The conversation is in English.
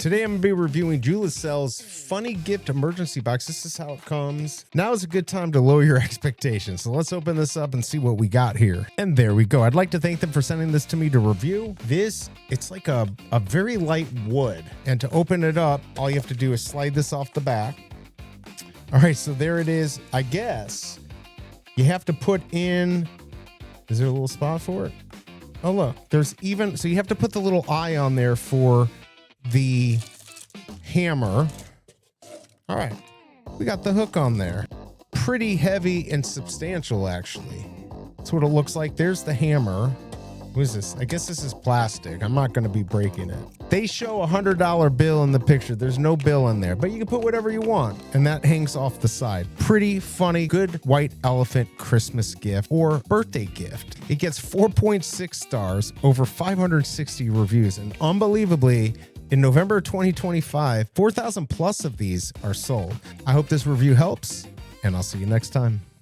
Today I'm going to be reviewing Juleasel's funny gift emergency box. This is how it comes. Now is a good time to lower your expectations. So let's open this up and see what we got here. And there we go. I'd like to thank them for sending this to me to review. It's like a very light wood. And to open it up, all you have to do is slide this off the back. All right, so there it is. I guess you have to put in, is there a little spot for it? Oh, look, so you have to put the little eye on there for the hammer. All right, we got the hook on there. Pretty heavy and substantial, actually. That's what it looks like. There's the hammer. What is this? I guess this is plastic. I'm not going to be breaking it. They show a $100 bill in the picture. There's no bill in there, but you can put whatever you want, and that hangs off the side. Pretty funny, good white elephant Christmas gift or birthday gift. It gets 4.6 stars, over 560 reviews, and unbelievably, in November 2025, 4,000 plus of these are sold. I hope this review helps, and I'll see you next time.